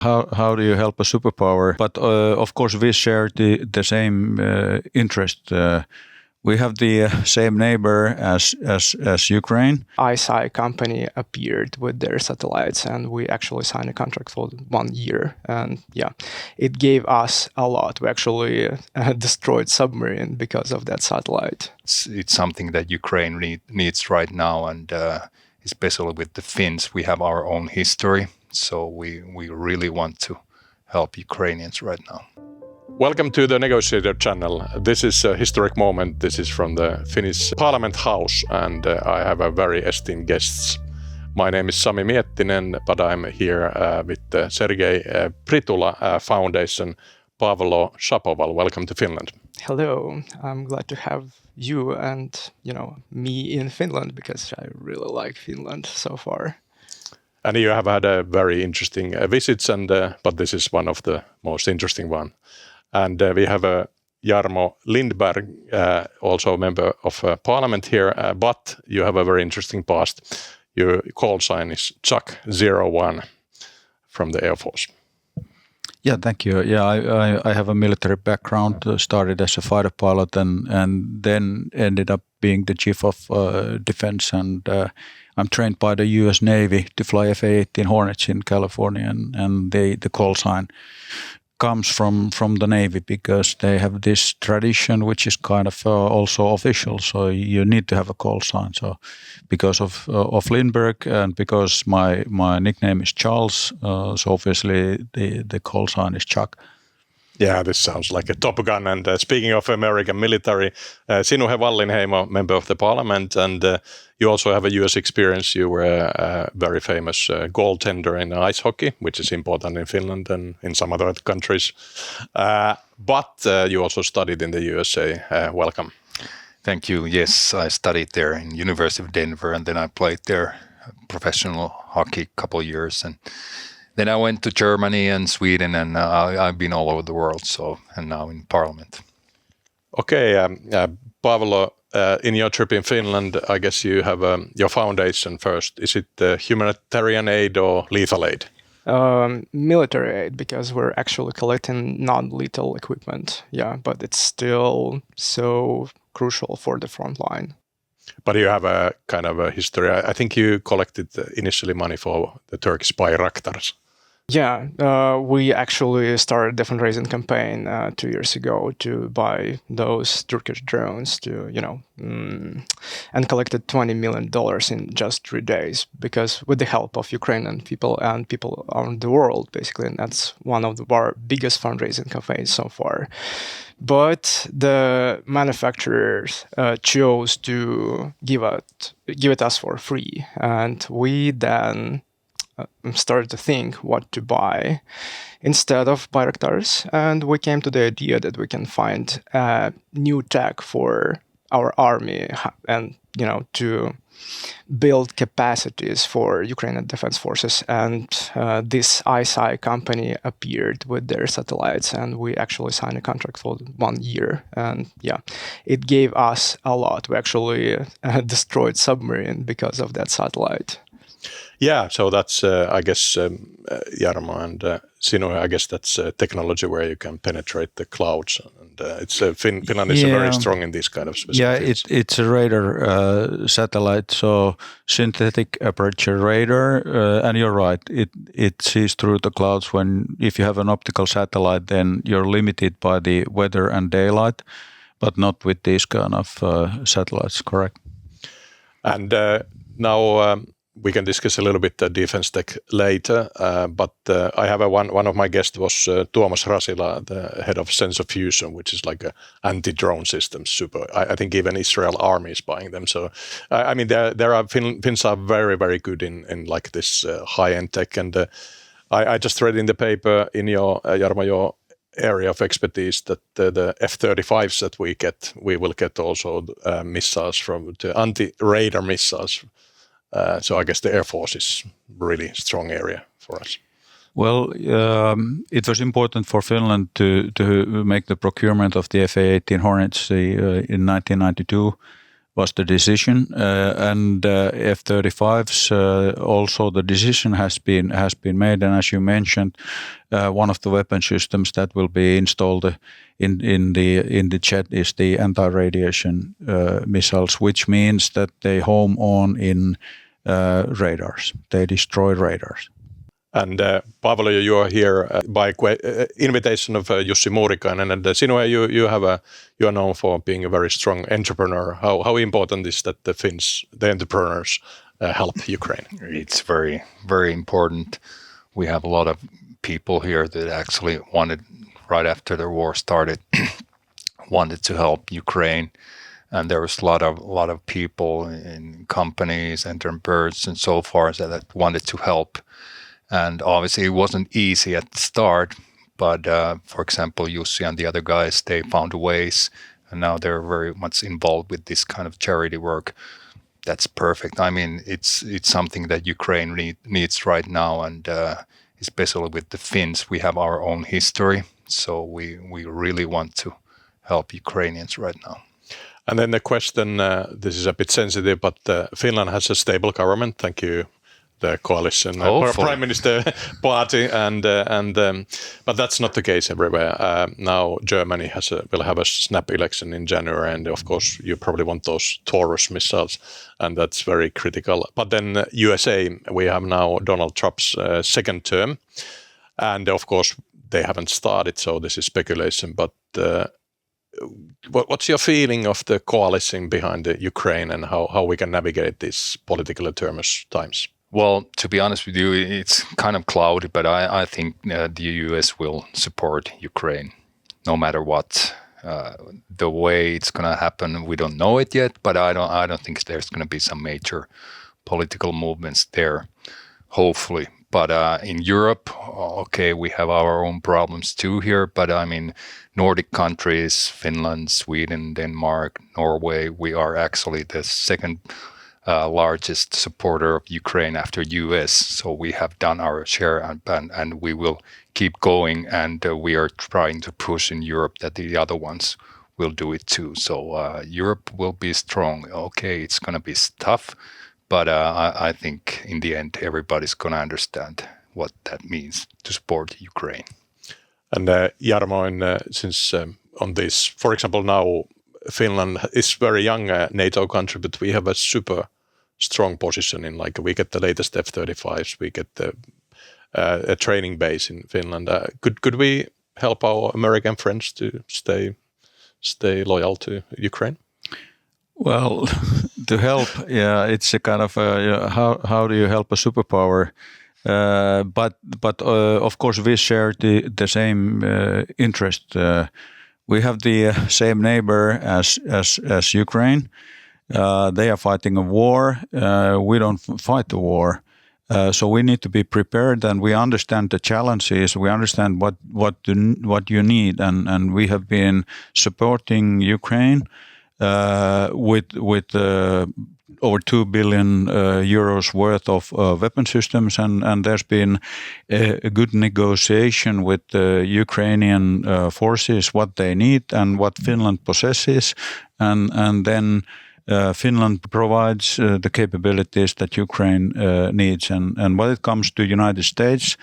How do you help a superpower? But of course, we share the same interest. We have the same neighbor as Ukraine. ICEYE company appeared with their satellites, and we actually signed a contract for 1 year. And yeah, it gave us a lot. We actually destroyed submarine because of that satellite. It's something that Ukraine needs right now, and especially with the Finns, we have our own history. So we really want to help Ukrainians right now. Welcome to the Negotiator channel. This is a historic moment. This is from the Finnish Parliament House, and I have a very esteemed guests. My name is Sami Miettinen, but I'm here with the Sergei Pritula Foundation, Paavelo Shapoval. Welcome to Finland. Hello, I'm glad to have you and me in Finland, because I really like Finland so far. And you have had a very interesting visits, but this is one of the most interesting one. And we have Jarmo Lindberg, also a member of parliament here, but you have a very interesting past. Your call sign is Chuck 01 from the Air Force. Yeah, thank you. Yeah, I have a military background, started as a fighter pilot and then ended up being the chief of defense, and I'm trained by the US Navy to fly F/A-18 Hornets in California, and the call sign comes from the Navy because they have this tradition which is kind of also official, so you need to have a call sign. So because of Lindbergh and because my nickname is Charles, so obviously the call sign is Chuck. Yeah, this sounds like a Top Gun. And speaking of American military, Sinuhe Wallinheimo, member of the parliament, and you also have a US experience. You were a very famous goaltender in ice hockey, which is important in Finland and in some other countries. But you also studied in the USA. Welcome. Thank you. Yes, I studied there in University of Denver, and then I played there professional hockey a couple of years, and then I went to Germany and Sweden, and I've been all over the world. And now in Parliament. Okay, Paavelo, in your trip in Finland, I guess you have your foundation first. Is it humanitarian aid or lethal aid? Military aid, because we're actually collecting non-lethal equipment. Yeah, but it's still so crucial for the front line. But you have a kind of a history. I think you collected initially money for the Turkish Bayraktars. Yeah, we actually started a fundraising campaign 2 years ago to buy those Turkish drones and collected $20 million in just 3 days, because with the help of Ukrainian people and people around the world, basically, and that's one of our biggest fundraising campaigns so far. But the manufacturers chose to give it us for free, and we then started to think what to buy instead of Bayraktars, and we came to the idea that we can find new tech for our army and to build capacities for Ukrainian defense forces. And this ICEYE company appeared with their satellites, and we actually signed a contract for 1 year. And yeah, it gave us a lot. We actually destroyed submarine because of that satellite. Yeah, so that's, I guess, Jarmo and Sinuhe, I guess that's technology where you can penetrate the clouds. And Finland is very strong in this kind of specific fields. It's a radar satellite, so synthetic aperture radar. And you're right, it sees through the clouds. If you have an optical satellite, then you're limited by the weather and daylight, but not with these kind of satellites, correct? And now we can discuss a little bit defense tech later, but I have one of my guests was Tuomas Rasila, the head of Sensor Fusion, which is like a anti-drone system. Super. I think even Israel army is buying them. So I mean, Finns are very, very good in like this high-end tech. And I just read in the paper in your Jarmo, your area of expertise, that the F-35s that we will get also missiles from the anti-radar missiles. So I guess the Air Force is really strong area for us. Well, it was important for Finland to make the procurement of the F/A-18 Hornets in 1992, was the decision, and F-35s. Also, the decision has been made, and as you mentioned, one of the weapon systems that will be installed in the jet is the anti-radiation missiles, which means that they home in radars. They destroy radars. And Paavalo, you are here by invitation of Jussi Muurikainen, and Sinue, you are known for being a very strong entrepreneur. How important is that the entrepreneurs help Ukraine? It's very, very important. We have a lot of people here that actually wanted, right after the war started, wanted to help Ukraine. And there was a lot of people in companies, entrepreneurs, and so forth that wanted to help. And obviously, it wasn't easy at the start. But for example, Jussi and the other guys, they found ways, and now they're very much involved with this kind of charity work. That's perfect. I mean, it's something that Ukraine needs right now, and especially with the Finns, we have our own history, so we really want to help Ukrainians right now. And then the question, this is a bit sensitive, but Finland has a stable government. Thank you, the coalition Prime Minister party, but that's not the case everywhere. Now Germany will have a snap election in January, and of course you probably want those Taurus missiles, and that's very critical. But then USA, we have now Donald Trump's second term, and of course they haven't started, so this is speculation. But what's your feeling of the coalition behind the Ukraine, and how we can navigate these politically turbulent times? Well, to be honest with you, it's kind of cloudy, but I think the US will support Ukraine no matter what. The way it's going to happen, we don't know it yet, but I don't think there's going to be some major political movements there, hopefully. But in Europe, okay, we have our own problems too here, but I mean, Nordic countries, Finland, Sweden, Denmark, Norway, we are actually the second largest supporter of Ukraine after US. So we have done our share and we will keep going. And we are trying to push in Europe that the other ones will do it too. So Europe will be strong. Okay, it's going to be tough, but I think in the end, everybody's going to understand what that means to support Ukraine. And Jarmo, since on this, for example, now Finland is very young NATO country, but we have a super strong position in, like, we get the latest F-35s, we get a training base in Finland. Could we help our American friends to stay loyal to Ukraine? Well, to help, yeah, it's a kind of how do you help a superpower? But of course we share the same interest. We have the same neighbor as Ukraine. They are fighting a war. We don't fight the war. So we need to be prepared, and we understand the challenges. We understand what you need, and we have been supporting Ukraine with over 2 billion euros worth of weapon systems, and there's been a good negotiation with the Ukrainian forces, what they need and what Finland possesses, and then Finland provides the capabilities that Ukraine needs. And when it comes to United States,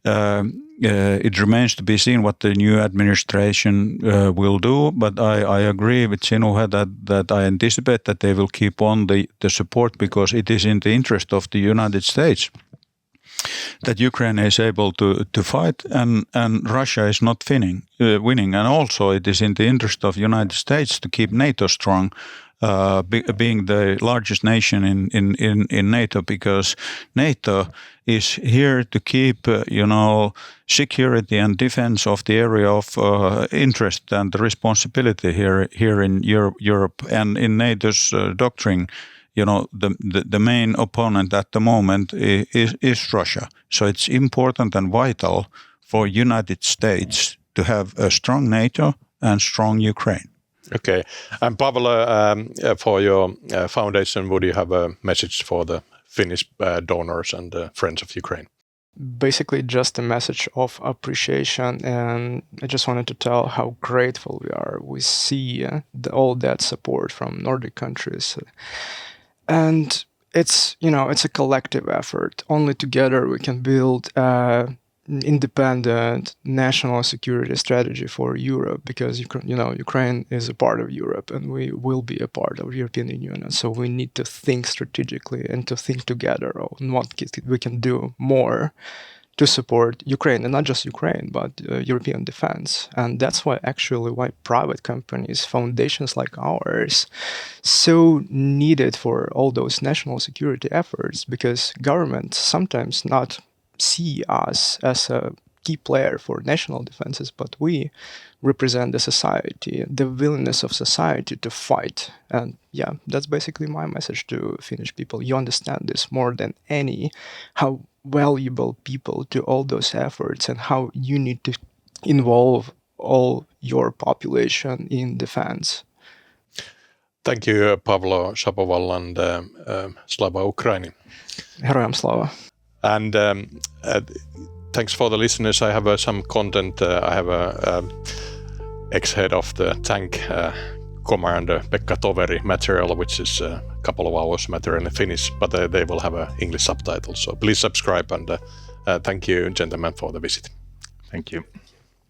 it remains to be seen what the new administration will do. But I agree with Sinue that I anticipate that they will keep on the support, because it is in the interest of the United States that Ukraine is able to fight and Russia is not winning. And also it is in the interest of the United States to keep NATO strong, being the largest nation in NATO, because NATO is here to keep, security and defense of the area of interest and the responsibility here in Europe. And in NATO's doctrine, the main opponent at the moment is Russia. So it's important and vital for United States to have a strong NATO and strong Ukraine. Okay. And Paavalo, for your foundation, would you have a message for the Finnish donors and friends of Ukraine? basically just a message of appreciation, and I just wanted to tell how grateful we are. We see all that support from Nordic countries, and it's a collective effort. Only together we can build an independent national security strategy for Europe, because Ukraine is a part of Europe and we will be a part of the European Union. So we need to think strategically and to think together on what we can do more to support Ukraine, and not just Ukraine, but European defense. And that's why private companies, foundations like ours, so needed for all those national security efforts, because governments sometimes not see us as a key player for national defenses, but we represent the society, the willingness of society to fight. And yeah, that's basically my message to Finnish people. You understand this more than any, how valuable people to all those efforts and how you need to involve all your population in defense. Thank you, Pavlo Shapoval, and Slava Ukraini. Heroям слава. And thanks for the listeners. I have some content. I have a ex-head of the tank commander Pekka Toveri material, which is a couple of hours material in Finnish, but they will have English subtitles. So please subscribe, and thank you, gentlemen, for the visit. Thank you.